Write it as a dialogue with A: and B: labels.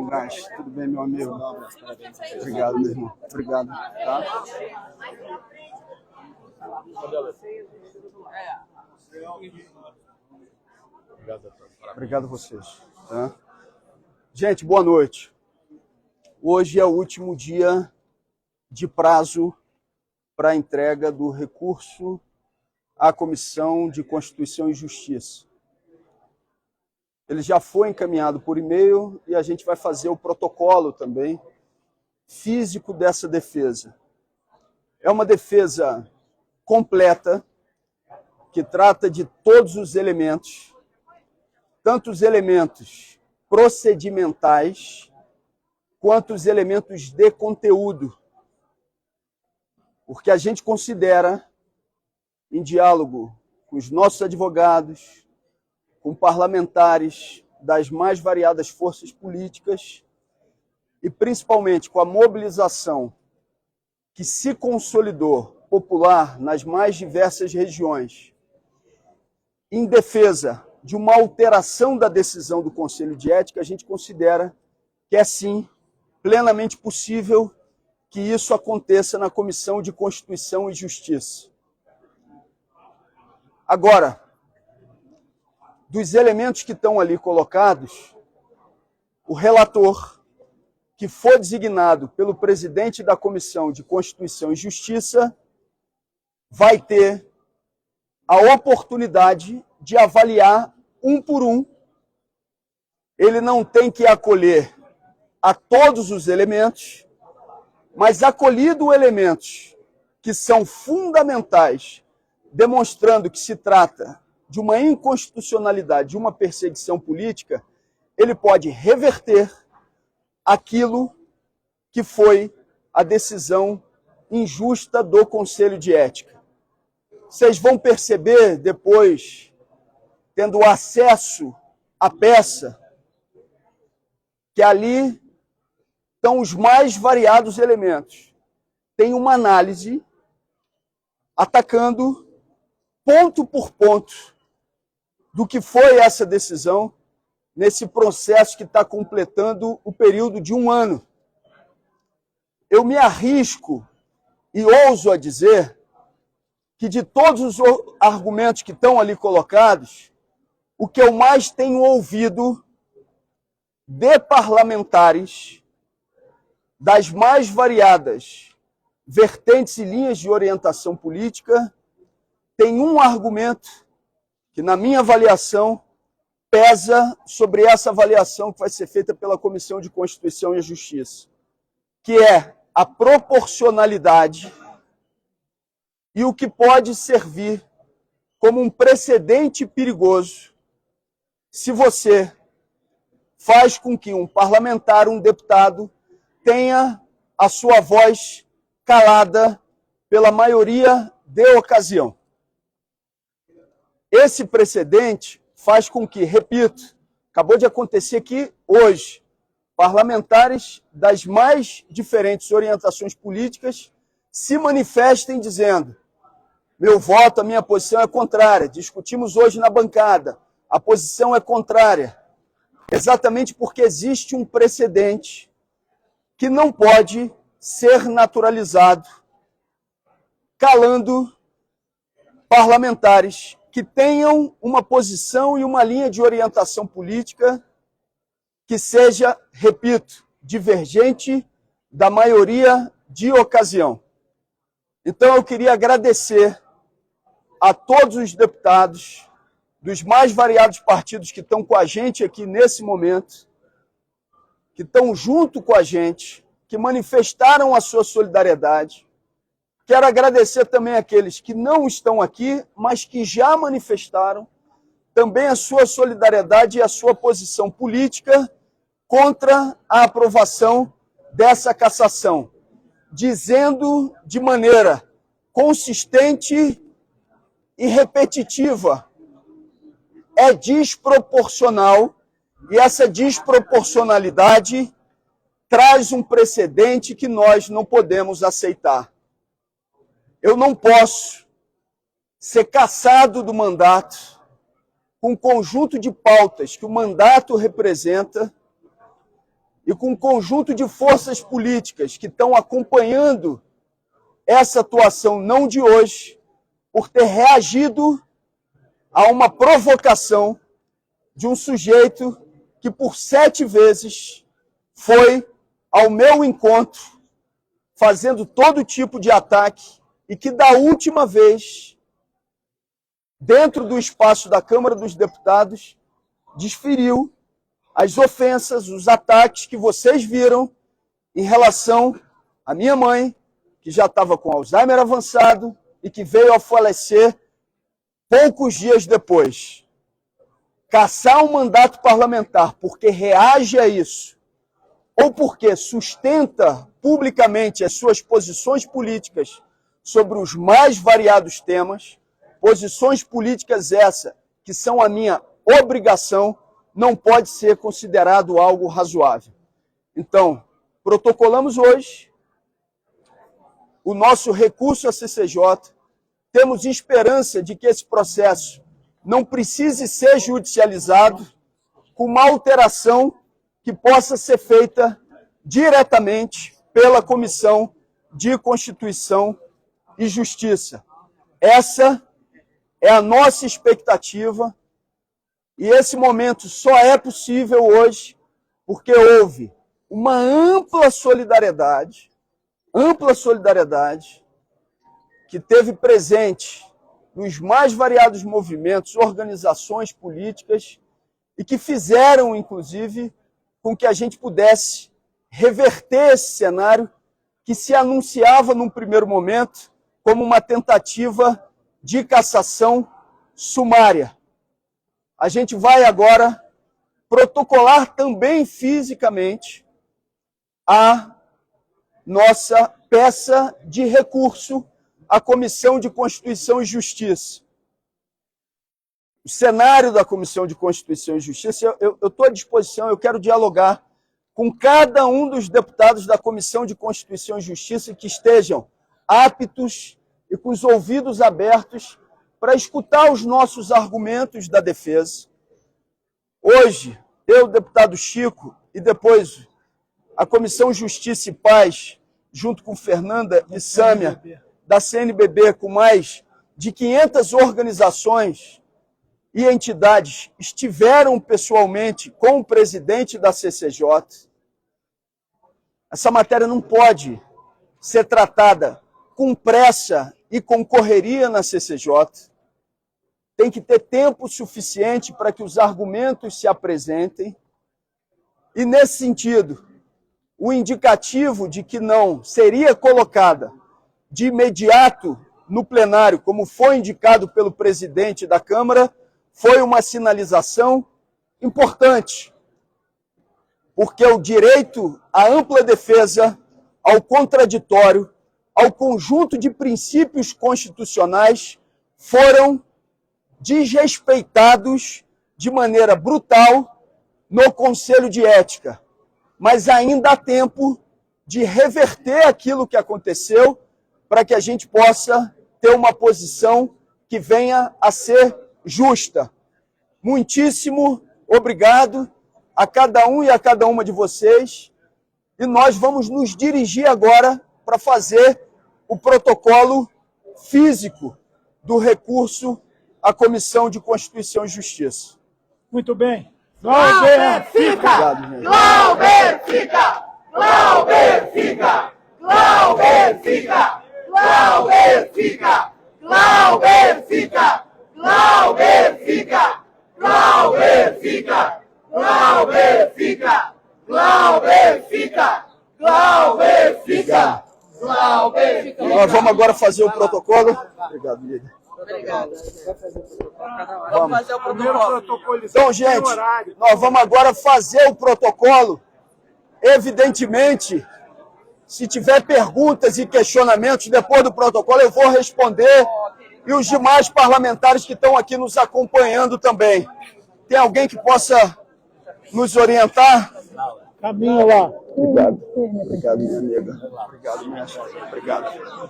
A: Moraes. Tudo bem, meu amigo? Obrigado, meu irmão. Obrigado. Tá? Obrigado a vocês. Tá? Gente, boa noite. Hoje é o último dia de prazo para a entrega do recurso à Comissão de Constituição e Justiça. Ele já foi encaminhado por e-mail e a gente vai fazer o protocolo também físico dessa defesa. É uma defesa completa que trata de todos os elementos, tanto os elementos procedimentais quanto os elementos de conteúdo, porque a gente considera, em diálogo com os nossos advogados, com parlamentares das mais variadas forças políticas e principalmente com a mobilização que se consolidou popular nas mais diversas regiões, em defesa de uma alteração da decisão do Conselho de Ética, a gente considera que é sim plenamente possível que isso aconteça na Comissão de Constituição e Justiça. Agora, dos elementos que estão ali colocados, o relator, que foi designado pelo presidente da Comissão de Constituição e Justiça, vai ter a oportunidade de avaliar um por um. Ele não tem que acolher a todos os elementos, mas acolhido elementos que são fundamentais, demonstrando que se trata de uma inconstitucionalidade, de uma perseguição política, ele pode reverter aquilo que foi a decisão injusta do Conselho de Ética. Vocês vão perceber depois, tendo acesso à peça, que ali estão os mais variados elementos. Tem uma análise atacando ponto por ponto do que foi essa decisão nesse processo que está completando o período de um ano. Eu me arrisco e ouso a dizer que de todos os argumentos que estão ali colocados, o que eu mais tenho ouvido de parlamentares das mais variadas vertentes e linhas de orientação política tem um argumento que, na minha avaliação, pesa sobre essa avaliação que vai ser feita pela Comissão de Constituição e Justiça, que é a proporcionalidade e o que pode servir como um precedente perigoso se você faz com que um parlamentar, um deputado, tenha a sua voz calada pela maioria de ocasião. Esse precedente faz com que, repito, acabou de acontecer aqui hoje, parlamentares das mais diferentes orientações políticas se manifestem dizendo: meu voto, a minha posição é contrária. Discutimos hoje na bancada, a posição é contrária. Exatamente porque existe um precedente que não pode ser naturalizado, calando parlamentares que tenham uma posição e uma linha de orientação política que seja, repito, divergente da maioria de ocasião. Então eu queria agradecer a todos os deputados dos mais variados partidos que estão com a gente aqui nesse momento, que estão junto com a gente, que manifestaram a sua solidariedade. Quero agradecer também àqueles que não estão aqui, mas que já manifestaram também a sua solidariedade e a sua posição política contra a aprovação dessa cassação, dizendo de maneira consistente e repetitiva: é desproporcional, e essa desproporcionalidade traz um precedente que nós não podemos aceitar. Eu não posso ser cassado do mandato com um conjunto de pautas que o mandato representa e com um conjunto de forças políticas que estão acompanhando essa atuação não de hoje, por ter reagido a uma provocação de um sujeito que por 7 vezes foi ao meu encontro, fazendo todo tipo de ataque, e que da última vez, dentro do espaço da Câmara dos Deputados, desferiu as ofensas, os ataques que vocês viram em relação à minha mãe, que já estava com Alzheimer avançado e que veio a falecer poucos dias depois. Cassar um mandato parlamentar porque reage a isso, ou porque sustenta publicamente as suas posições políticas sobre os mais variados temas, posições políticas essas que são a minha obrigação, não pode ser considerado algo razoável. Então, protocolamos hoje o nosso recurso à CCJ, temos esperança de que esse processo não precise ser judicializado, com uma alteração que possa ser feita diretamente pela Comissão de Constituição e Justiça. Essa é a nossa expectativa, e esse momento só é possível hoje porque houve uma ampla solidariedade que teve presente nos mais variados movimentos, organizações políticas, e que fizeram, inclusive, com que a gente pudesse reverter esse cenário que se anunciava num primeiro momento como uma tentativa de cassação sumária. A gente vai agora protocolar também fisicamente a nossa peça de recurso à Comissão de Constituição e Justiça. O cenário da Comissão de Constituição e Justiça, eu estou à disposição, eu quero dialogar com cada um dos deputados da Comissão de Constituição e Justiça que estejam aptos e com os ouvidos abertos para escutar os nossos argumentos da defesa. Hoje, eu, deputado Chico, e depois a Comissão Justiça e Paz, junto com Fernanda e Sâmia, da CNBB, com mais de 500 organizações e entidades, estiveram pessoalmente com o presidente da CCJ. Essa matéria não pode ser tratada com pressa e com correria na CCJ. Tem que ter tempo suficiente para que os argumentos se apresentem. E, nesse sentido, o indicativo de que não seria colocada de imediato no plenário, como foi indicado pelo presidente da Câmara, foi uma sinalização importante, porque o direito à ampla defesa, ao contraditório, ao conjunto de princípios constitucionais foram desrespeitados de maneira brutal no Conselho de Ética. Mas ainda há tempo de reverter aquilo que aconteceu para que a gente possa ter uma posição que venha a ser justa. Muitíssimo obrigado a cada um e a cada uma de vocês. E nós vamos nos dirigir agora para fazer o protocolo físico do recurso à Comissão de Constituição e Justiça.
B: Muito bem.
C: Glauber fica! Glauber fica! Glauber fica! Glauber fica! Glauber fica! Glauber fica! Glauber fica! Glauber fica! Glauber fica! Glauber fica! Glauber fica! Glauber fica!
A: Nós vamos agora fazer o protocolo. Obrigado, Lídia.
D: Obrigada. Vamos fazer o protocolo.
A: Então, gente, nós vamos agora fazer o protocolo. Evidentemente, se tiver perguntas e questionamentos depois do protocolo, eu vou responder. E os demais parlamentares que estão aqui nos acompanhando também. Tem alguém que possa nos orientar?
B: Caminho lá.
A: Obrigado. Obrigado, minha amiga. Obrigado, mestre. Obrigado.